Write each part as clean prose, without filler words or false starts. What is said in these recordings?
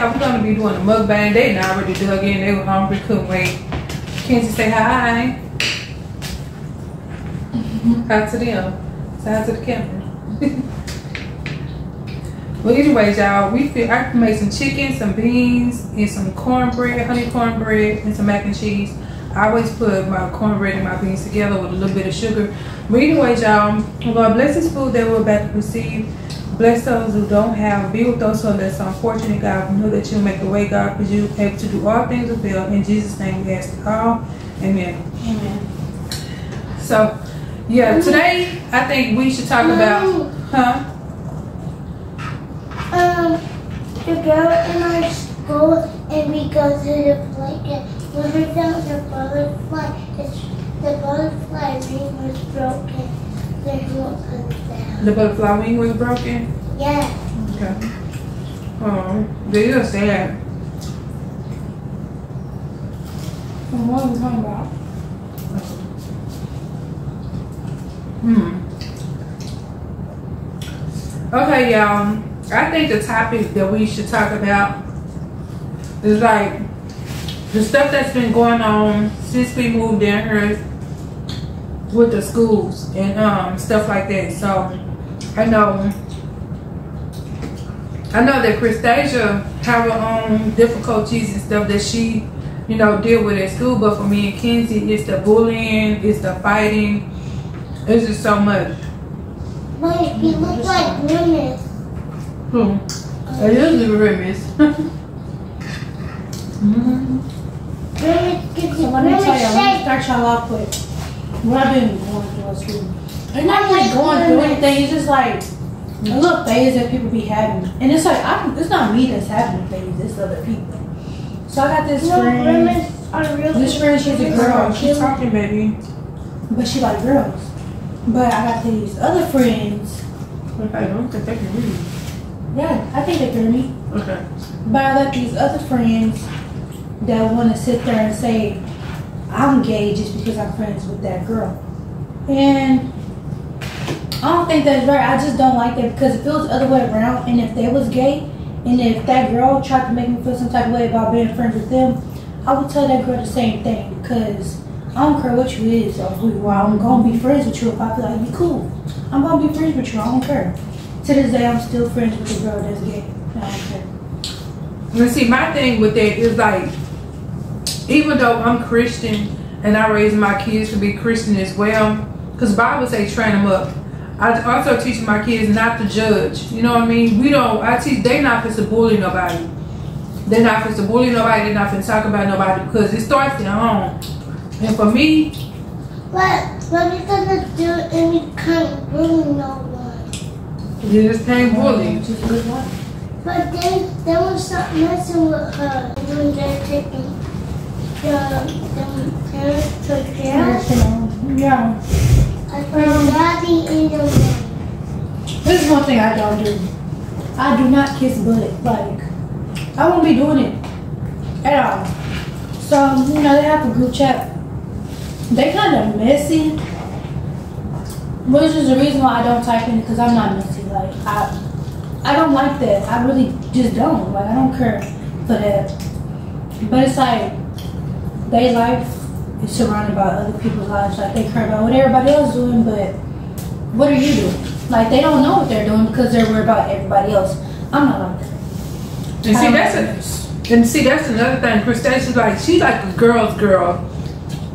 y'all, we're gonna be doing a mukbang. They done already dug in. They were hungry, couldn't wait. Kenzie, say hi. Hi to them. Say hi to the camera. Well, anyways, y'all, I made some chicken, some beans, and some cornbread, honey cornbread, and some mac and cheese. I always put my cornbread and my beans together with a little bit of sugar. But anyways, y'all, Lord bless this food that we're about to receive. Bless those who don't have. Be with those who are less unfortunate, God. We know that you'll make a way, God, because you're able to do all things well. In Jesus' name we ask it all. Amen. Amen. So, yeah, today I think we should talk about, The girl in our school, and we go to the play. When we found the butterfly wing was broken. Then he won't put it down. The butterfly wing was broken? Yeah. Okay. They are sad. What are we talking about? Okay, y'all. I think the topic that we should talk about is like the stuff that's been going on since we moved in here with the schools and stuff like that. So I know that Christasia have her own difficulties and stuff that she, deal with at school. But for me and Kenzie, it's the bullying, it's the fighting. It's just so much. Wait, he looks like Grimace. It is the Grimace. Grimace gives So let me tell y'all, let me start y'all off with what I've been going through at school. It's not really going through anything, it's just like a little phase that people be having. And it's like, it's not me that's having a phase, it's other people. So I got this friend. This friend, she's a girl. She's talking, baby. But she like girls. But I got these other friends. Okay, I don't think they can read. Yeah, I think they can hear me. Okay. But I got these other friends that want to sit there and say, I'm gay just because I'm friends with that girl. And I don't think that's right. I just don't like that because it feels the other way around. And if they was gay, and if that girl tried to make me feel some type of way about being friends with them, I would tell that girl the same thing because I don't care what you is or who you are. I'm going to be friends with you if I feel like you cool. I'm going to be friends with you. I don't care. To this day, I'm still friends with the girl that's gay. I don't care. And see, my thing with that is like, even though I'm Christian and I raise my kids to be Christian as well, because the Bible say train them up. I also teach my kids not to judge. You know what I mean? They not supposed to bully nobody. They're not supposed to bully nobody. They're not supposed to talk about nobody because it starts at home. And for me, what we gonna do if we can't bully no one? You just can't bully. But then we'll stop messing with her when they're taking the parents to jail. Yeah. I put daddy in the room. This is one thing I don't do. I do not kiss butt. Like, I won't be doing it at all. So, they have a group chat. They kind of messy, which is the reason why I don't type in it because I'm not messy. Like, I don't like that. I really just don't. Like, I don't care for that. But it's like, their life is surrounded by other people's lives. Like, they care about what everybody else is doing, but what are you doing? Like, they don't know what they're doing because they're worried about everybody else. I'm not like that. And see, that's another thing. Christine, she's like a girl's girl.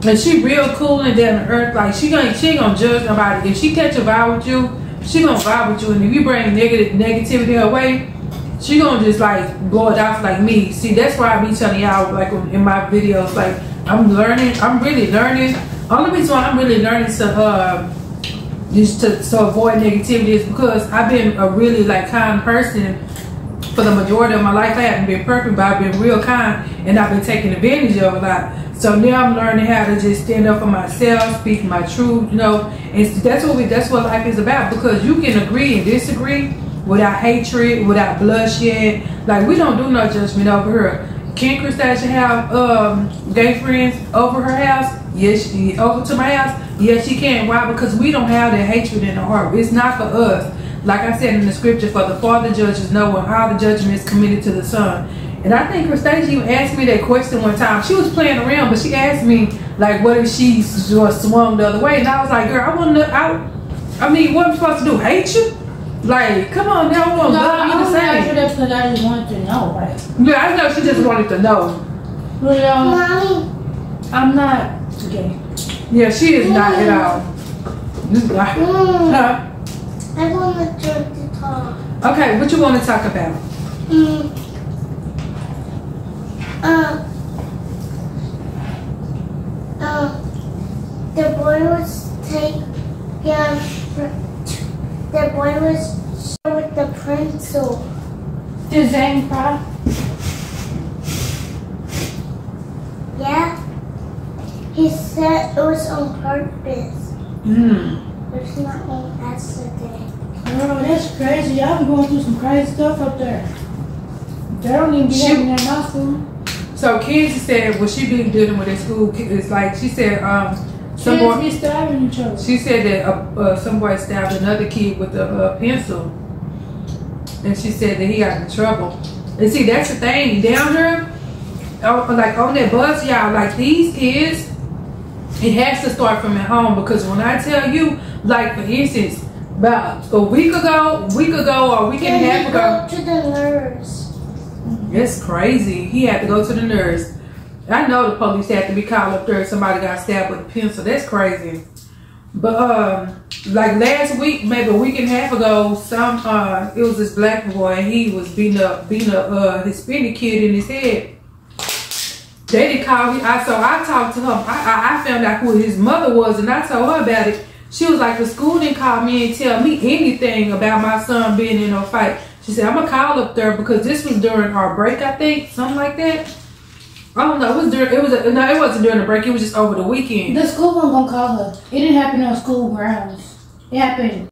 And she real cool and down to earth. Like, she ain't gonna judge nobody. If she catch a vibe with you, she gonna vibe with you. And if you bring negativity her way, she gonna just like blow it off like me. See, that's why I be telling y'all like in my videos, like I'm really learning. Only reason why I'm really learning to avoid negativity is because I've been a really like kind person for the majority of my life. I haven't been perfect, but I've been real kind and I've been taking advantage of a lot. So now I'm learning how to just stand up for myself, speak my truth, and that's what life is about, because you can agree and disagree without hatred, without bloodshed. Like, we don't do no judgment over here. Can Christasia have gay friends over her house? Yes, over to my house? Yes, she can. Why? Because we don't have that hatred in our heart. It's not for us. Like I said in the scripture, for the Father judges no one, all the judgment is committed to the Son. And I think Christina even asked me that question one time. She was playing around, but she asked me, like, what if she swung the other way? And I was like, girl, I want to, I mean, what am I supposed to do? Hate you? Like, come on now, I want to love you the same. I that because I just wanted to know, like. Yeah, I know she just wanted to know. But, Mommy. I'm not gay. Yeah, she is not at all. Huh? I want to drink the talk. Okay, what you want to talk about? The boy was the boy was with the pencil. Did Zane cry? Yeah. He said it was on purpose. It's not on accident. Girl, that's crazy. Y'all be going through some crazy stuff up there. They don't even be having that in my school. So Kenzie said what she been dealing with at school is like, she said some boy be stabbing each other. she said that some boy stabbed another kid with a pencil, and she said that he got in trouble. And see, that's the thing down here, like on that bus, y'all, like these kids, it has to start from at home, because when I tell you, like for instance, about a week ago or a week and a half ago, to the nurse. it's crazy. He had to go to the nurse. I know the police had to be called up there if somebody got stabbed with a pencil. That's crazy. But like last week, maybe a week and a half ago, it was this black boy, and he was beating a Hispanic kid in his head. They didn't call me. So I talked to him. I found out who his mother was, and I told her about it. She was like, the school didn't call me and tell me anything about my son being in a fight. She said, I'm gonna call up there, because this was during our break, I think, something like that. I don't know. No, it wasn't during the break. It was just over the weekend. The school wasn't gonna call her. It didn't happen on school grounds. It happened.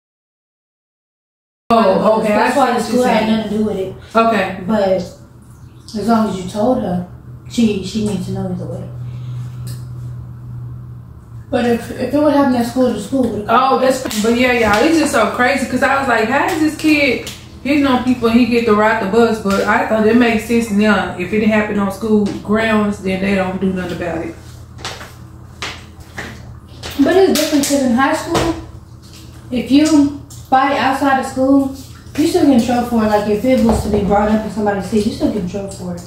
Oh, okay. That's why the school had nothing to do with it. Okay. But as long as you told her, she needs to know either way. But if it would happen at school, the school would. But yeah, y'all, it's just so crazy, because I was like, how is this kid hitting on people and he get to ride the bus? But I thought it makes sense now. If it didn't happen on school grounds, then they don't do nothing about it. But it's different, because in high school, if you fight outside of school, you still get in trouble for it. Like if it was to be brought up and somebody sees, you still get in trouble for it.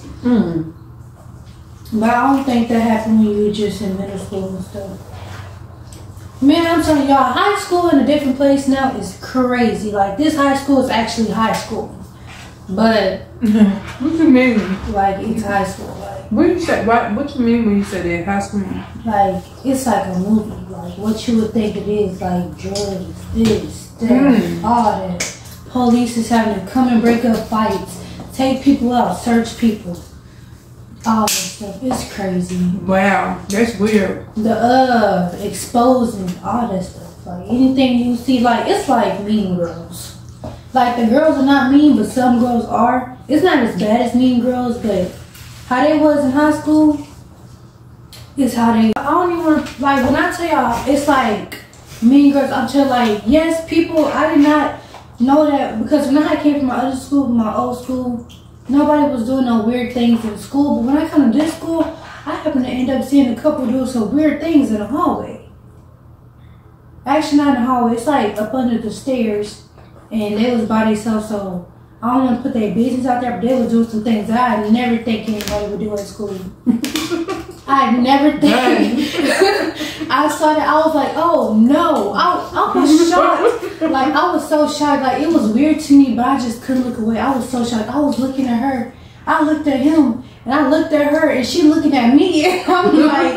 But I don't think that happened when you were just in middle school and stuff. Man, I'm telling y'all, high school in a different place now is crazy. Like, this high school is actually high school. But, what you mean? Like, it's high school. Like, what you mean when you say that, high school? Like, it's like a movie. Like, what you would think it is, like drugs, this, that, all that. Police is having to come and break up fights, take people out, search people. All this stuff. It's crazy. Wow, that's weird. The exposing all that stuff. Like anything you see, like it's like Mean Girls. Like the girls are not mean, but some girls are. It's not as bad as Mean Girls, but how they was in high school is how they. I don't even like when I tell y'all it's like Mean Girls. I'm telling like yes, people. I did not know that, because when I came from my other school, my old school. Nobody was doing no weird things in school, but when I come to this school, I happen to end up seeing a couple doing some weird things in the hallway. Actually, not in the hallway. It's like up under the stairs, and they was by themselves, so I don't want to put their business out there, but they was doing some things that I never think anybody would do at school. I never think. I saw that, I was like, oh no. I was shocked. Like, I was so shocked. Like, it was weird to me, but I just couldn't look away. I was so shocked. I was looking at her. I looked at him, and I looked at her, and she looking at me. And I'm like,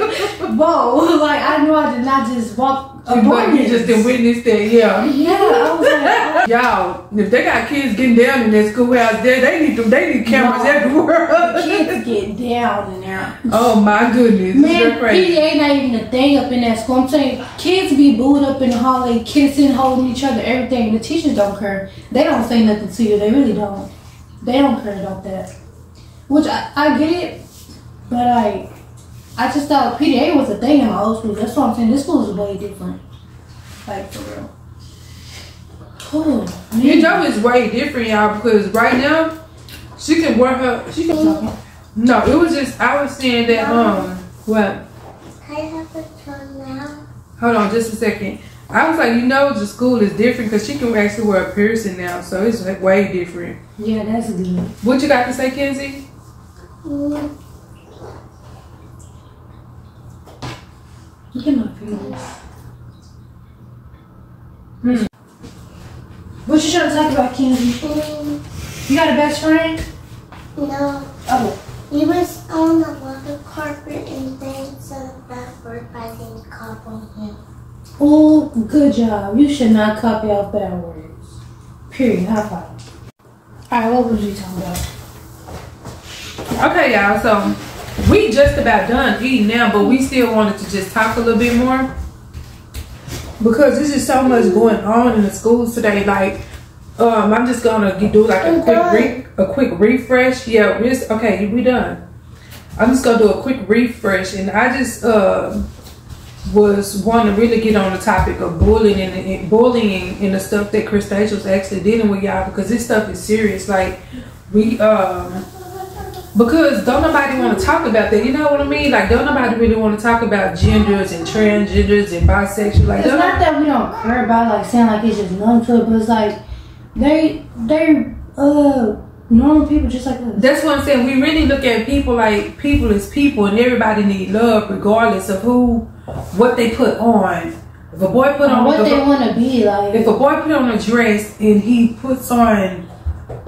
whoa. Like, I knew I did not just walk. But you just didn't witness that, yeah. Yeah, I was like, y'all, if they got kids getting down in that schoolhouse there, they need cameras everywhere. Kids get down in there. Oh my goodness. Man, PDA not even a thing up in that school. I'm saying kids be booed up in the hallway, kissing, holding each other, everything. The teachers don't care. They don't say nothing to you. They really don't. They don't care about that. Which I get it, but I just thought PDA was a thing in my old school. That's what I'm saying. This school is way different. Like, for real. Oh, Your job is way different, y'all, because right now, She can wear her. She can. No, it was just I was saying that what? Can I have a tongue now? Hold on, just a second. I was like, you know, the school is different because she can actually wear a piercing now, so it's like way different. Yeah, that's good. What you got to say, Kenzie? Look at my fingers. What you trying to talk about, Kenzie? You got a best friend? No. Oh. He was on the water carpet and then some bad word I didn't cop on him. Oh, good job. You should not copy off bad words. Period. High five. Alright, what was you talking about? Okay, y'all, so we just about done eating now, but we still wanted to just talk a little bit more because there's just so much going on in the schools today. Like, I'm just gonna do like a quick refresh. Yeah, okay, we done. I'm just gonna do a quick refresh, and I just was wanting to really get on the topic of bullying and the stuff that Christasia was actually dealing with, y'all, because this stuff is serious. Like, we because don't nobody want to talk about that, you know what I mean? Like, don't nobody really want to talk about genders and transgenders and bisexual. Like, it's not that we don't care about like saying like it's just numb to it, but it's like they're normal people just like us. That's what I'm saying. We really look at people like people is people, and everybody need love regardless of what they put on. If a boy put on what they want to be like, if a boy put on a dress and he puts on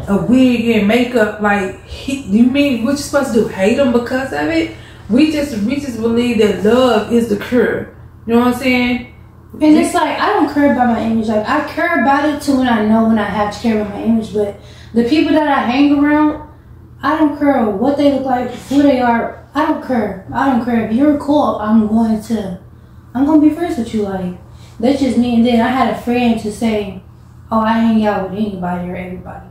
a wig and makeup, like you mean what you supposed to do? Hate him because of it? We just believe that love is the cure. You know what I'm saying? And it's like I don't care about my image. Like I care about it to when I know when I have to care about my image, but the people that I hang around, I don't care what they look like, who they are. I don't care. I don't care if you're cool. I'm gonna be friends with you. Like that's just me. And then I had a friend to say, "Oh, I hang out with anybody or everybody."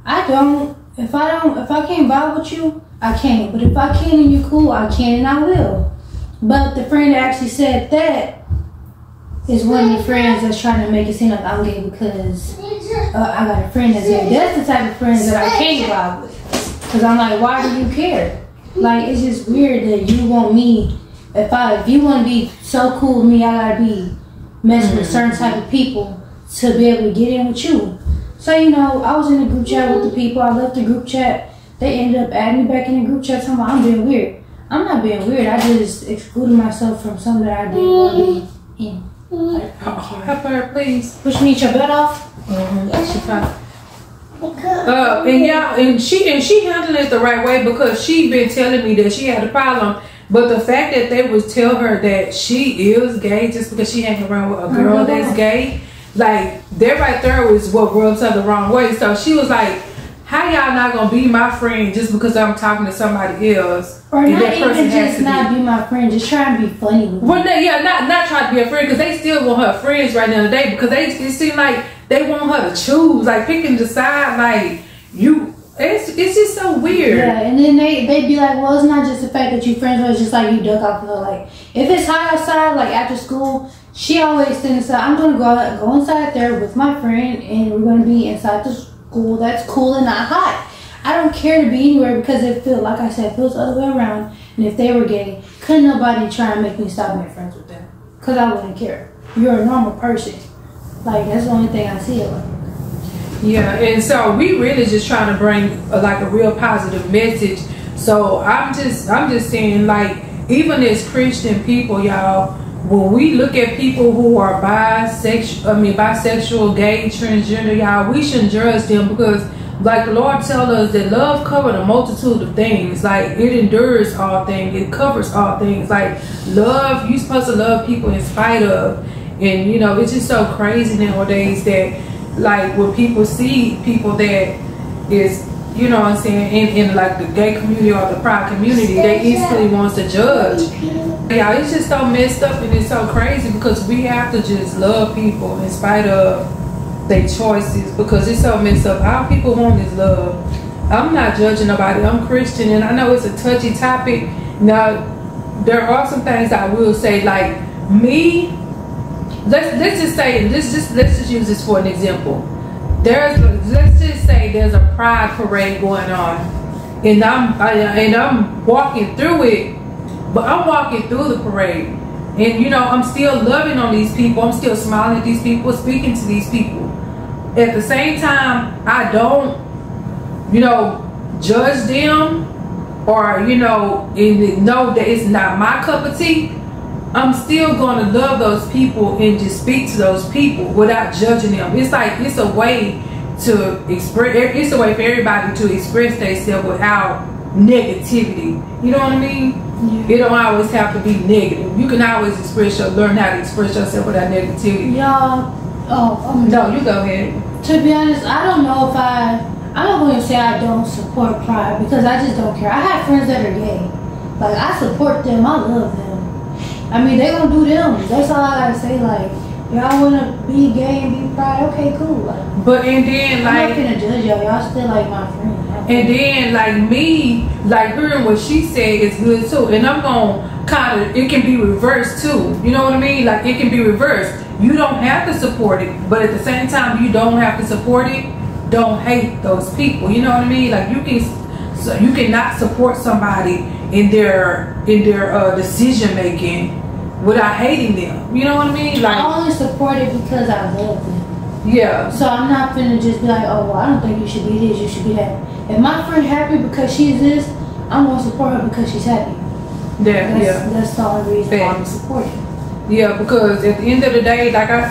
I don't. If I can't vibe with you, I can't. But if I can and you cool, I can and I will. But the friend that actually said that is one of the friends that's trying to make it seem like I'm gay because I got a friend that's gay. That's the type of friends that I can't vibe with. Because I'm like, why do you care? Like, it's just weird that you want me. If you want to be so cool with me, I gotta be messing with certain type of people to be able to get in with you. So, you know, I was in a group chat with the people. I left the group chat. They ended up adding me back in the group chat talking about I'm being weird. I'm not being weird. I just excluded myself from something that I didn't want to be in. Help her, please. Push me your butt off. And she handled it the right way because she been telling me that she had a problem. But the fact that they would tell her that she is gay just because she hang around with a girl that's gay, like that right there was what rubs her the wrong way. So she was like, how y'all not gonna be my friend just because I'm talking to somebody else? Or not that even just not be my friend, just try and be funny with me. Well, not try to be a friend because they still want her friends right now and today because it seem like they want her to choose, like pick and decide, like you. It's just so weird. Yeah, and then they be like, well, it's not just the fact that you friends, but it's just like you duck off of her. Like if it's hot outside, like after school, she always thinks that I'm gonna go inside there with my friend and we're gonna be inside the school that's cool and not hot. I don't care to be anywhere because it feels, like I said, it feels the other way around. And if they were gay, couldn't nobody try and make me stop being friends with them because I wouldn't care. You're a normal person. Like that's the only thing I see it like. Yeah, and so we really just trying to bring a real positive message. So I'm just saying, like, even as Christian people, y'all, when we look at people who are bisexual, gay, transgender, y'all, we shouldn't judge them because, like the Lord tells us that love covers a multitude of things. Like it endures all things, it covers all things. Like love, you're supposed to love people in spite of. And you know, it's just so crazy nowadays that like when people see people that is, you know what I'm saying, in like the gay community or the pride community, they easily wants to judge. Yeah, it's just so messed up and it's so crazy because we have to just love people in spite of their choices because it's so messed up. All people want is love. I'm not judging nobody. I'm Christian and I know it's a touchy topic. Now, there are some things I will say, like me. Let's just say let's just use this for an example. let's just say there's a pride parade going on, and I'm walking through it, but I'm walking through the parade, and you know, I'm still loving on these people. I'm still smiling at these people, speaking to these people. At the same time, I don't, you know, judge them, or you know that it's not my cup of tea. I'm still going to love those people and just speak to those people without judging them. It's like, it's a way to express, it's a way for everybody to express themselves without negativity. You know what I mean? Yeah. It don't always have to be negative. You can always learn how to express yourself without negativity. Y'all, no, you go ahead. To be honest, I don't know if I'm not going to say I don't support pride, because I just don't care. I have friends that are gay. Like, I support them. I love them. I mean, they gonna do them. That's all I gotta say. Like, y'all wanna be gay and be pride? Okay, cool. Like, but and then like, I'm not gonna judge y'all. Y'all still like my friend. And then like me, like hearing what she said is good too. And I'm gonna kind of, it can be reversed too. You know what I mean? Like, it can be reversed. You don't have to support it, but at the same time, you don't have to support it. Don't hate those people. You know what I mean? Like, you cannot support somebody in their decision making without hating them. You know what I mean? Like, I only support it because I love them. Yeah. So I'm not finna just be like, oh, well, I don't think you should be this, you should be that. If my friend happy because she's this, I'm gonna support her because she's happy. That's the only reason why I'm supporting. Yeah, because at the end of the day, like I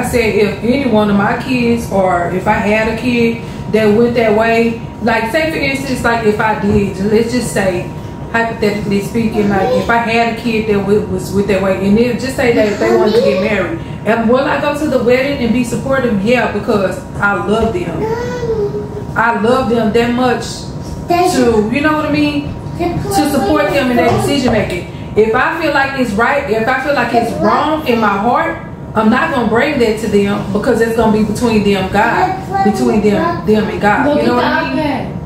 said, if any one of my kids, or if I had a kid that went that way, like say for instance, like if I did, let's just say, hypothetically speaking, like if I had a kid that was with that way, and then just say that if they wanted to get married, and will I go to the wedding and be supportive? Yeah, because I love them. I love them that much to, you know what I mean, to support them in their decision making. If I feel like it's right, if I feel like it's wrong in my heart, I'm not gonna bring that to them, because it's gonna be between them and God. And God. You know what I mean?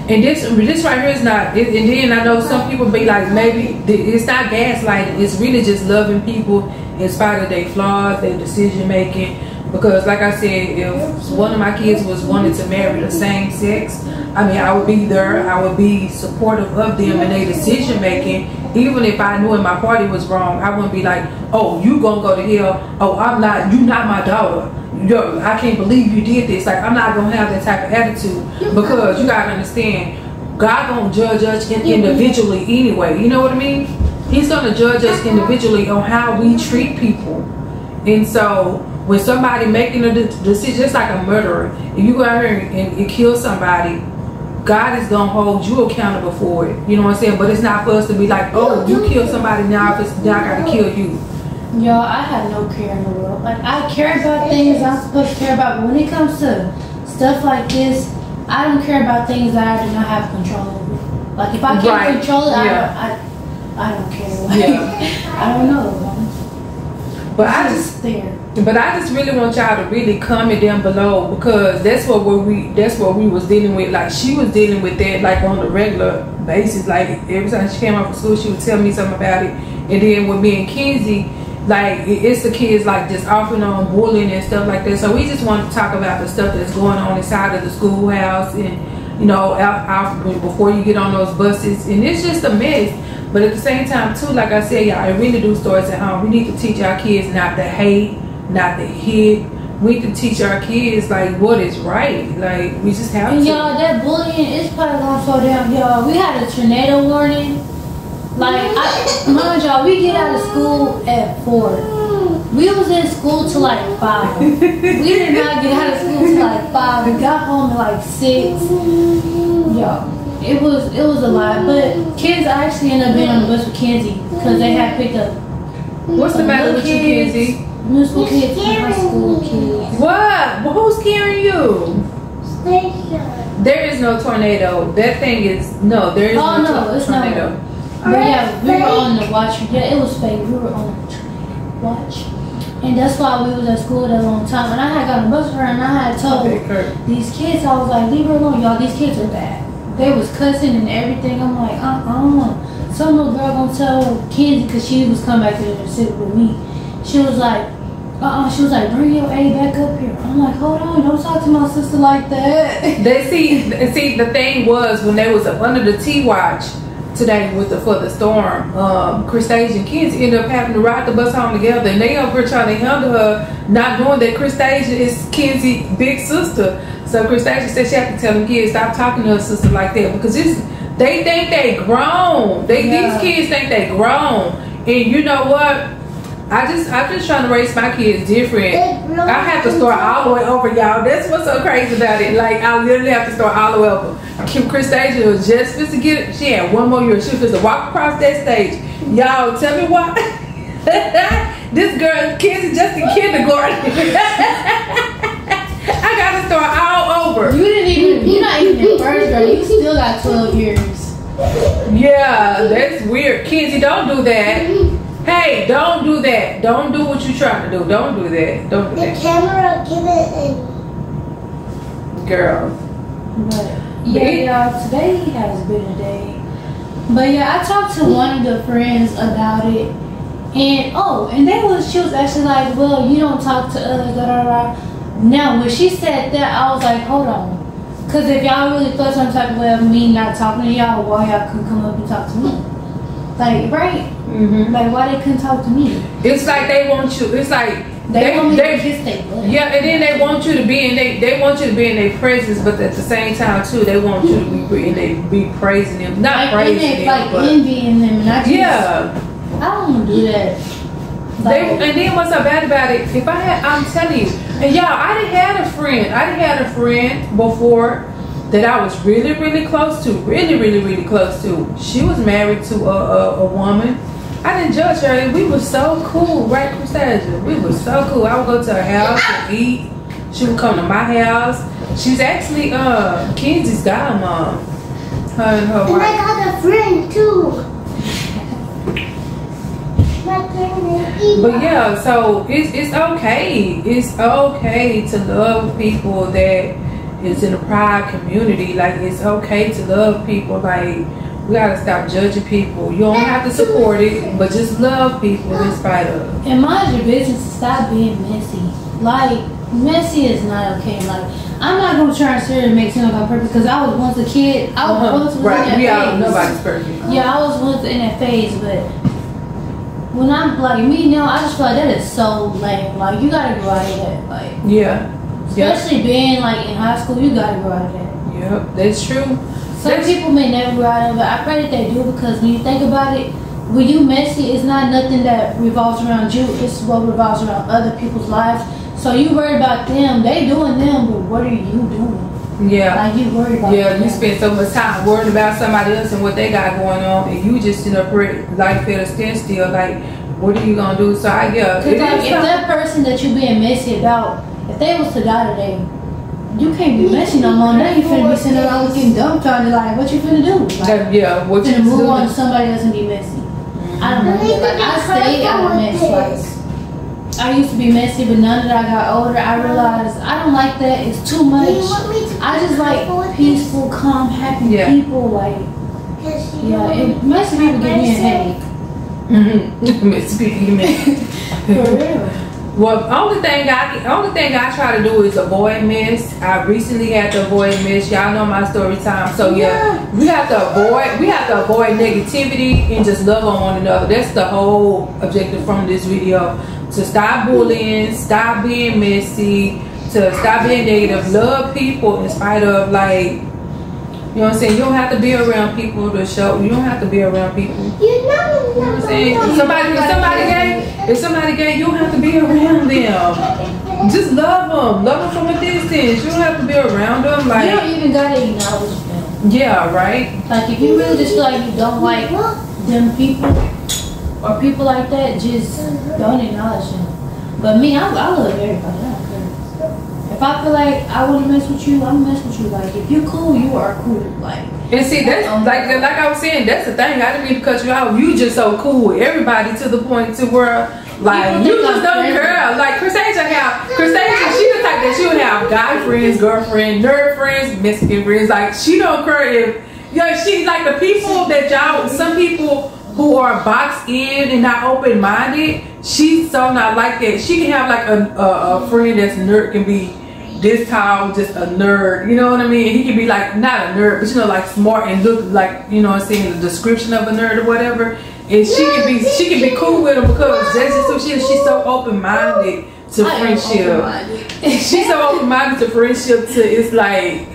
And this right here is not. And then I know some people be like, maybe it's not gaslighting. It's really just loving people in spite of their flaws, their decision making. Because like I said, if one of my kids was wanting to marry the same sex, I mean, I would be there. I would be supportive of them in their decision making. Even if I knew in my heart it was wrong, I wouldn't be like, oh, you gonna go to hell. Oh, you not my daughter. Yo, I can't believe you did this. Like, I'm not gonna have that type of attitude, because you gotta understand, God gonna judge us individually anyway. You know what I mean? He's gonna judge us individually on how we treat people. And so when somebody making a decision, just like a murderer, if you go out here and kill somebody, God is gonna hold you accountable for it. You know what I'm saying? But it's not for us to be like, oh, you killed somebody, now I gotta kill you. Y'all, I have no care in the world. Like, I care about things I'm supposed to care about, but when it comes to stuff like this, I don't care about things that I do not have control over. Like, if I can't control it, I don't care. Like, I don't know. But I just really want y'all to really comment down below, because that's what we was dealing with. Like, she was dealing with that like on a regular basis. Like, every time she came out of school, she would tell me something about it. And then with me and Kenzie, like, it's the kids like just off and on bullying and stuff like that. So we just want to talk about the stuff that's going on inside of the schoolhouse, and you know, out before you get on those buses. And it's just a mess. But at the same time too, like I said, y'all, I really do starts at home. We need to teach our kids not to hate, not to hit. We need to teach our kids like what is right. Like, we just have to. Y'all, that bullying is probably gonna slow down. Y'all, we had a tornado warning. Like, mind y'all, we get out of school at 4. We was in school till like 5. We did not get out of school till like 5. We got home at like 6. Y'all. It was a lot, but kids, I actually ended up being on the bus with Kenzie because they had picked up. What's the matter with you, Kenzie? Middle school kids, high school kids. What? Well, who's scaring you? Station. There is no tornado. That thing is there is no tornado. But yeah, we were on the watch. Yeah, it was fake. We were on the watch, and that's why we was at school that long time. And I had got on the bus with her, and I had told these kids, I was like, leave her alone, y'all. These kids are bad. They was cussing and everything. I'm like, Some little girl gonna tell Kenzie, because she was coming back there to sit with me. She was like, She was like, bring your A back up here. I'm like, hold on, don't talk to my sister like that. They see, the thing was when they was up under the T-Watch today for the storm, Christasia and kids ended up having to ride the bus home together, and they up here trying to handle her, not knowing that Christasia is Kenzie's big sister. So Christasia said she had to tell them kids stop talking to her sister like that, because they think they grown. These kids think they grown, and you know what? I'm just trying to raise my kids different. I have to start all the way over, y'all. That's what's so crazy about it. Like, I literally have to start all the way over. Christasia was just supposed to get it. She had one more year. She was supposed to walk across that stage. Y'all, tell me why. This girl, kids is just in kindergarten. I gotta start all over. You're not even in first grade. You still got 12 years. Yeah, that's weird. Kenzie, don't do that. Hey, don't do that. Don't do what you're trying to do. Don't do that. Don't do that. The camera, give it in. Girl. But yeah, y'all, today has been a day. But yeah, I talked to one of the friends about it. And she was actually like, well, you don't talk to us, da da da. Now, when she said that, I was like, hold on. Because if y'all really thought some type of way of me not talking to y'all, why y'all couldn't come up and talk to me? Like, right? Mm-hmm. Like, why they couldn't talk to me? It's like they want you. It's like they want me to kiss their butt. Yeah, and then they want you to be in they want you to be in their presence, but at the same time too, they want you to be praising them, not like, praising them, like but envying them. And I just, yeah, I don't want to do that. Like, and then what's so bad about it? If I'm telling you, and y'all, I done had a friend before that I was really, really close to, really close to. She was married to a woman. I didn't judge her, and we were so cool, right, Christasia? We were so cool. I would go to her house and eat. She would come to my house. She's actually Kenzie's godmom. Her and her wife. And I got a friend too. But yeah, so it's okay. It's okay to love people that is in the pride community. Like, it's okay to love people. Like, we gotta stop judging people. You don't have to support it, but just love people in spite of. And mind your business, stop being messy. Like, messy is not okay. Like, I'm not gonna try and sit and make things on purpose, because I was once a kid. I was once in that phase. Nobody's perfect. Yeah, I was once in that phase, but when I'm like me now, I just feel like that is so lame. Like, you gotta grow out of that. Like, yeah. Especially being like in high school, you gotta grow out of that. Yep, that's true. Some people may never grow out of it. I pray that they do, because when you think about it, when you messy, it's not nothing that revolves around you. It's what revolves around other people's lives. So you worry about them. They doing them, but what are you doing? Yeah. Like, you worry about them. You spend so much time worrying about somebody else and what they got going on, and you just in a life at a standstill. Like, what are you gonna do? So Because like, if that person that you being messy about, if they was to die today, you can't be messy no more. Now you finna be sitting around looking dumb, trying to like, what you finna do? Like, what you finna move on to somebody else and be messy. I don't know. Like, I stayed out of mess. Like, I used to be messy, but now that I got older, I realized I don't like that. It's too much. I just like peaceful, calm, happy people. Like, messy people give me a headache. Messy people give me a headache. For real. Well, only thing I try to do is avoid mess. I recently had to avoid mess. Y'all know my story time. So yeah, we have to avoid negativity and just love on one another. That's the whole objective from this video. To stop bullying, stop being messy, to stop being negative, love people in spite of, like, you know what I'm saying? You don't have to be around people to show. You don't have to be around people. You know what I'm saying? If somebody gay, you don't have to be around them. Just love them. Love them from a distance. You don't have to be around them. Like, you don't even gotta acknowledge them. Yeah, right. Like, if you really just feel like you don't like them people or people like that, just don't acknowledge them. But me, I love everybody. I don't care. If I feel like I want to mess with you, I'm gonna mess with you. Like, if you're cool, you are cool. Like, and see, that's like I was saying, that's the thing. I didn't mean to cut you out. You just so cool with everybody to the point to where, like, you just don't care. Like, Christasia, she the type that she'll have guy friends, girlfriend, nerd friends, Mexican friends. Like, she don't care if, she like the people that y'all. Some people who are boxed in and not open-minded, she's so not like that. She can have like a friend that's nerd, can be this tall, just a nerd, you know what I mean? He can be like, not a nerd, but you know, like smart and look like, you know what I'm saying, the description of a nerd or whatever. And she can be cool with him because that's just who she is. She's so open-minded to friendship. She's so open-minded to friendship to, it's like,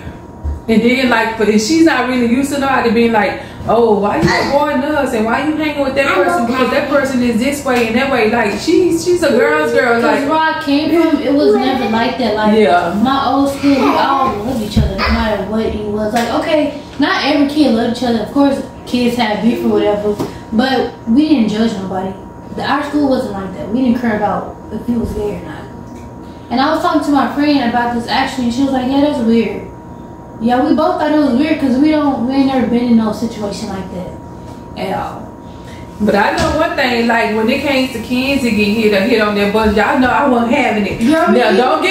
and then like, but she's not really used to nobody being like, oh, why you avoiding us and why you hanging with that person because that person is this way and that way. Like she's a girl's girl. Like where I came from, it was never like that. Like my old school, we all loved each other no matter what it was. Like okay, not every kid loved each other. Of course, kids had beef or whatever, but we didn't judge nobody. Our school wasn't like that. We didn't care about if he was gay or not. And I was talking to my friend about this actually, and she was like, "Yeah, that's weird." Yeah, we both thought it was weird because we ain't never been in no situation like that at all. But I know one thing, like when it came to kids to get hit on their bus, y'all know I wasn't having it. Now don't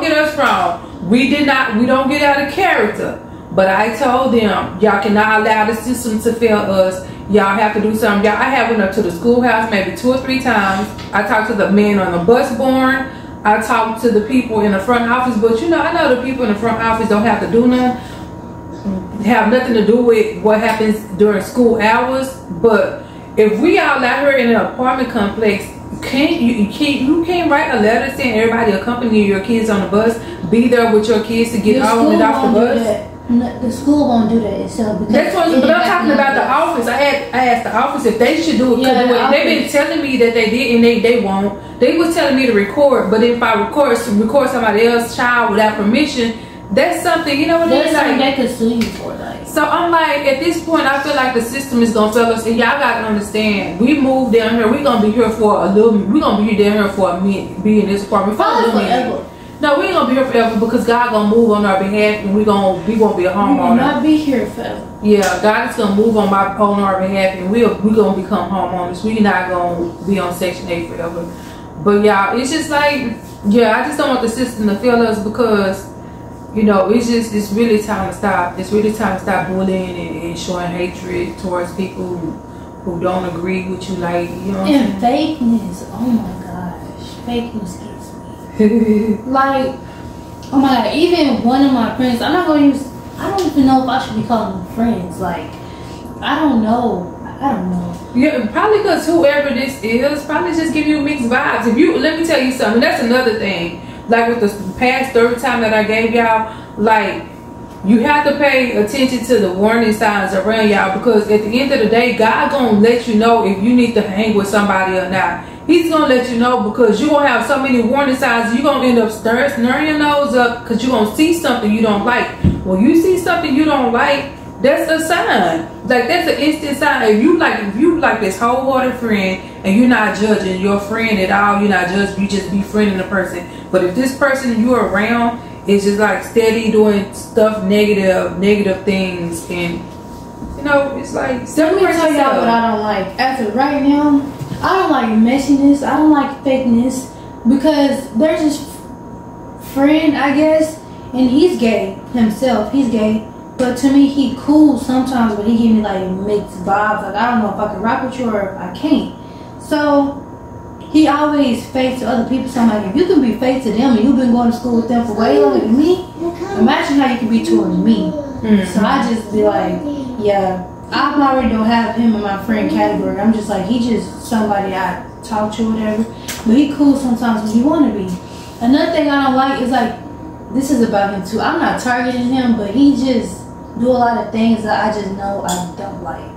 get us wrong. We don't get out of character. But I told them, y'all cannot allow the system to fail us. Y'all have to do something. I have went up to the schoolhouse maybe 2 or 3 times. I talked to the man on the bus barn. I talk to the people in the front office, but you know, I know the people in the front office don't have to do nothing, have nothing to do with what happens during school hours. But if we all out here in an apartment complex, you can't write a letter saying everybody accompany your kids on the bus, be there with your kids to get all of it off the bus. The school won't do that itself. That's what, but I'm talking about the office. I asked the office if they should do it. They've been telling me that they did and they won't. They was telling me to record, but if I record somebody else's child without permission, that's something, you know what I mean? That's something they could sue you for, like. So I'm like, at this point, I feel like the system is gonna fail us, and y'all gotta understand. We moved down here. We're gonna be here for a little. We're gonna be down here for a minute. Be in this apartment for a little minute. No, we ain't gonna be here forever because God gonna move on our behalf, and we gonna be a homeowner. We will not be here forever. Yeah, God is gonna move on our behalf, and we gonna become homeowners. We not gonna be on Section 8 forever. But y'all, it's just like, yeah, I just don't want the system to fail us because, you know, it's really time to stop. It's really time to stop bullying and showing hatred towards people who don't agree with you, like, you know what I'm saying? Fakeness, oh my gosh, fakeness gets me. Like, oh my god, even one of my friends, I don't even know if I should be calling them friends. Like, I don't know. Yeah, probably because whoever this is probably just give you mixed vibes. Let me tell you something, that's another thing. Like with the past third time that I gave y'all, like, you have to pay attention to the warning signs around y'all because at the end of the day, God gonna let you know if you need to hang with somebody or not. He's gonna let you know because you're gonna have so many warning signs. You're gonna end up stirring your nose up because you're gonna see something you don't like. When you see something you don't like, that's a sign. Like, that's an instant sign. If you like this wholehearted friend and you're not judging your friend at all, you're not judging, you just befriending the person. But if this person you're around is just like steady doing stuff, negative things, and you know, it's like, let me tell y'all what I don't like. After right now, I don't like messiness. I don't like fakeness because there's this friend, I guess, and he's gay himself. He's gay, but to me, he cool sometimes, but he give me like mixed vibes. Like, I don't know if I can rock with you or if I can't. So he always fake to other people. So I'm like, if you can be fake to them and you've been going to school with them for way longer than me, imagine how you can be towards me. So I just be like, yeah, I already don't have him in my friend category. I'm just like, he just somebody I talk to or whatever. But he cool sometimes when he want to be. Another thing I don't like is like, this is about him too. I'm not targeting him, but he just do a lot of things that I just know I don't like.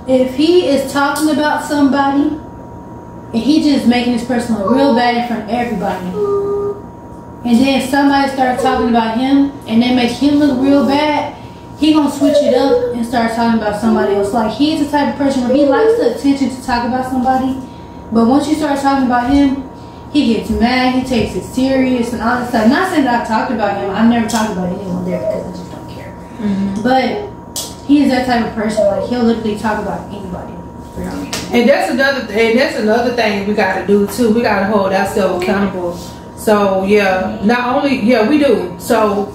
If he is talking about somebody and he just making this person look real bad in front of everybody, and then somebody starts talking about him and they make him look real bad, he gonna switch it up and start talking about somebody else. Like, he's the type of person where he likes the attention to talk about somebody, but once you start talking about him, he gets mad, he takes it serious and all that stuff. Not saying that I talked about him, I've never talked about anyone there because I just don't care. But he is that type of person, like, he'll literally talk about anybody. And that's another thing we gotta do too. We gotta hold ourselves accountable. So yeah, not only, yeah, we do. So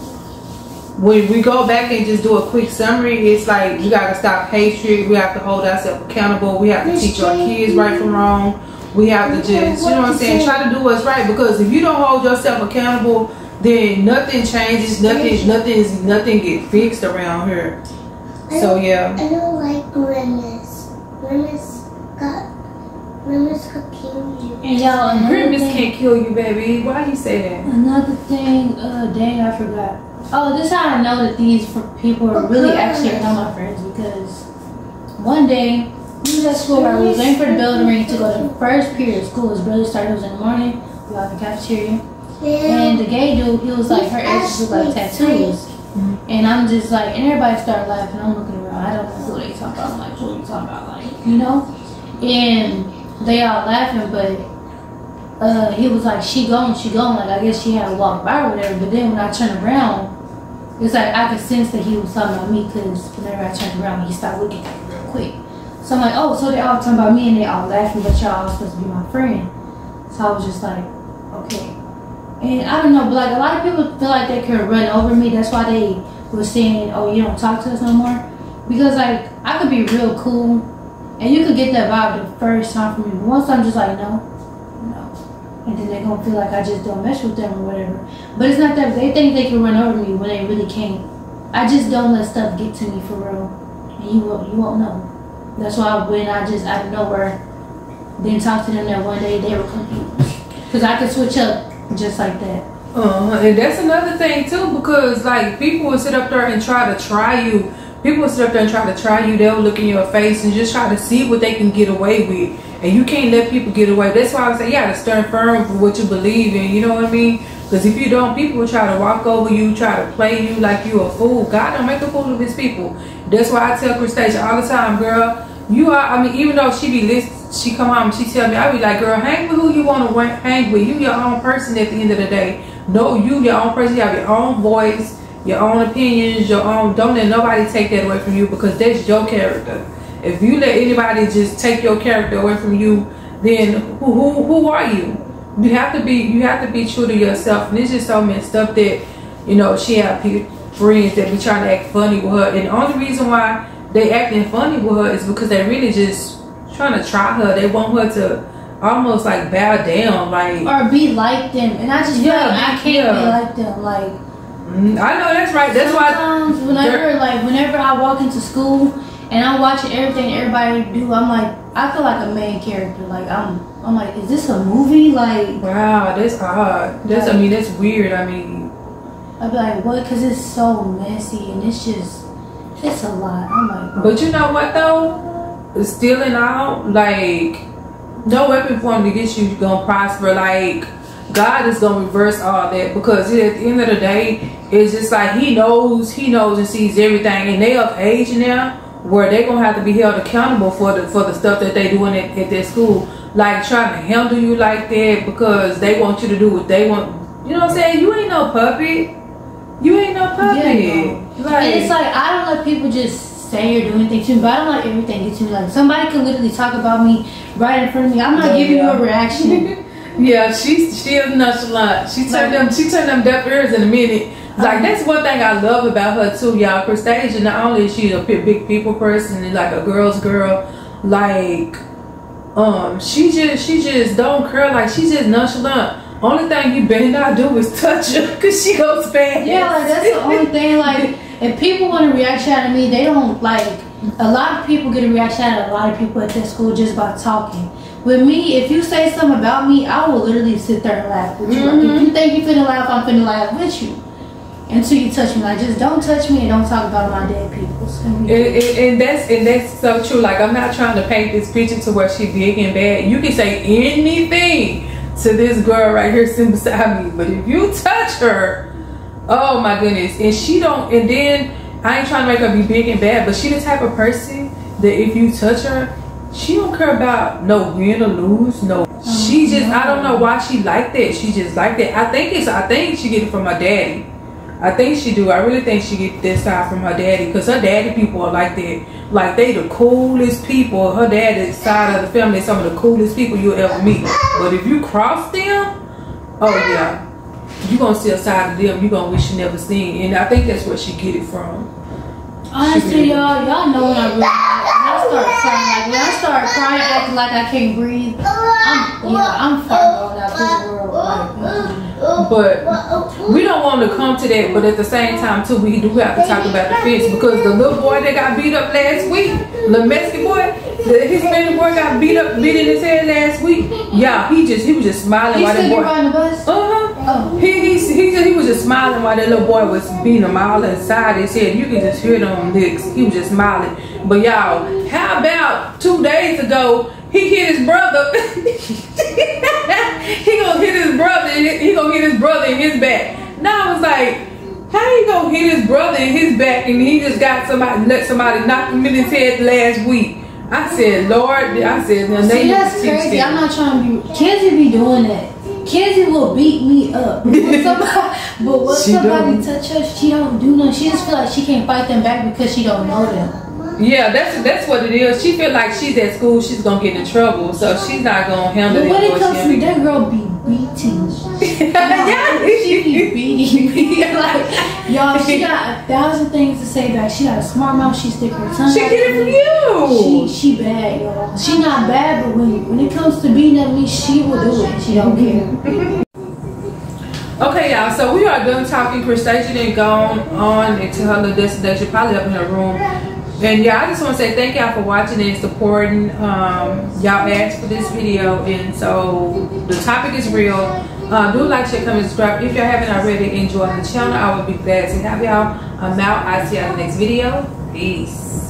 when we go back and just do a quick summary, it's like we gotta stop hatred. We have to hold ourselves accountable. We have to teach our kids right from wrong. We have to just, you know what I'm saying, try to do what's right. Because if you don't hold yourself accountable, then nothing changes. Nothing get fixed around here. So yeah. I don't like grimace. Grimace could kill you. And y'all, Grimace can't kill you, baby. Why you say that? Another thing, dang, I forgot. Oh, this is how I know that these people are really actually not my friends, because one day we was at school, right? We was waiting for the bell to ring to go to the first period of school. His brother started, it was in the morning. We got in the cafeteria. And the gay dude, he was like, her edges look like tattoos. And I'm just like, and everybody started laughing. I'm looking around. I don't know who they talking about. I'm like, who are you talking about? Like, you know? And they all laughing, but he was like, she gone. Like, I guess she had to walk by or whatever. But then when I turned around, it's like I could sense that he was talking about me, because whenever I turned around, he stopped looking at me real quick. So I'm like, oh, so they all talking about me and they all laughing, but y'all supposed to be my friend. So I was just like, okay. And I don't know, but like a lot of people feel like they could run over me. That's why they were saying, oh, you don't talk to us no more. Because like I could be real cool, and you could get that vibe the first time from me. But once I'm just like, no. And then they're going to feel like I just don't mess with them or whatever. But it's not that they think they can run over me when they really can't. I just don't let stuff get to me for real. And you won't know. That's why when I just out of nowhere didn't talk to them that one day, they were confused. Because I could switch up just like that. And that's another thing too, because like people will sit up there and try to try you. People will sit up there and try to try you. They'll look in your face and just try to see what they can get away with. And you can't let people get away. That's why I say you gotta stand firm for what you believe in. You know what I mean? Because if you don't, people will try to walk over you, try to play you like you a fool. God don't make a fool of his people. That's why I tell Christasia all the time, girl, you are, I mean, even though she be listening, she come home and she tell me, I be like, girl, hang with who you want to hang with. You your own person at the end of the day. No, you your own person. You have your own voice, your own opinions, your own. Don't let nobody take that away from you, because that's your character. If you let anybody just take your character away from you, then who are you? You have to be true to yourself. And it's just so messed up that, you know, she have friends that be trying to act funny with her, and the only reason why they acting funny with her is because they really just trying to try her. They want her to almost like bow down, like, or be like them. And I just feel like I can't be like them. Like, I know that's right. That's why whenever I walk into school and I'm watching everything everybody do, I'm like, I feel like a main character. Like I'm like, is this a movie? Like, wow, that's odd. That's, I mean, that's weird. I mean, I'd be like, what? Because it's so messy and it's just, it's a lot. I'm like, but you know what though? Stealing out, like, no weapon formed against you gonna prosper. Like, God is gonna reverse all that, because at the end of the day, it's just like He knows and sees everything, and they of age now where they gonna have to be held accountable for the stuff that they doing at their school, like trying to handle you like that because they want you to do what they want. You know what I'm saying? You ain't no puppet. You ain't no puppet. Yeah, no. Like, and it's like I don't let people just say or do anything to me, but I don't let everything get to me. Like, somebody can literally talk about me right in front of me. I'm not giving you a reaction. Yeah, she is nonchalant. She turned them deaf ears in a minute. Like, that's one thing I love about her too, y'all. Christasia, not only is she a big people person and like a girl's girl, like she just don't care. Like, she's just nonchalant. Only thing you better not do is touch her, because she goes bad. Yeah, like, that's the only thing. Like, if people want a reaction out of me, they don't, like, a lot of people get a reaction out of a lot of people at their school just by talking. With me, if you say something about me, I will literally sit there and laugh with you. Like, if you think you finna laugh, I'm finna laugh with you. Until you touch me. Like, just don't touch me and don't talk about my dead people. And that's so true. Like, I'm not trying to paint this picture to where she big and bad. You can say anything to this girl right here sitting beside me, but if you touch her, oh my goodness. And she don't, and then I ain't trying to make her be big and bad, but she the type of person that if you touch her, she don't care about no win or lose. No, she just, I don't know why she like that. She just like that. I think she get it from her daddy. I think she do. I really think she get this side from her daddy, because her daddy people are like that. Like, they the coolest people. Her daddy's side of the family is some of the coolest people you'll ever meet. But if you cross them, oh yeah. you gonna see a side of them you gonna wish you never seen. And I think that's where she get it from. Honestly, y'all know when I really when I start crying, acting like I can't breathe, I'm far gone out this world. But we don't want to come to that, but at the same time too, we do have to talk about the fence, because the little boy that got beat up last week, the Mexican boy, the Hispanic boy got beat in his head last week. Yeah, he was just smiling while that boy riding the bus. Oh. He was just smiling while that little boy was beating him all inside his head. You can just hear them licks. He was just smiling. But y'all, how about 2 days ago, he hit his brother. He gonna hit his brother. He gonna hit his brother in his back. Now I was like, how you gonna hit his brother in his back, and he just got let somebody knock him in his head last week? I said, Lord, I said, now see, that's crazy. I'm not trying to be. Kids be doing that. Kids will beat me up. But when somebody touch her, she don't do nothing. She just feel like she can't fight them back because she don't know them. Yeah, that's what it is. She feel like she's at school, she's gonna get in trouble, so she's not gonna handle it. But when it comes to that girl, be beating. Yeah, she be beating me. Like, y'all, she got 1,000 things to say back. She got a smart mouth. She stick her tongue. She get it from you. She bad, y'all. She not bad, but when it comes to beating at me, she will do it. She don't care. Okay, y'all. So we are done talking. Crustation and gone on into her little destination, probably up in her room. And yeah, I just want to say thank y'all for watching and supporting. Y'all asked for this video, and so the topic is real. Do like, share, comment, subscribe. If y'all haven't already, enjoy the channel. I would be glad to have y'all. I'm out. I'll see y'all in the next video. Peace.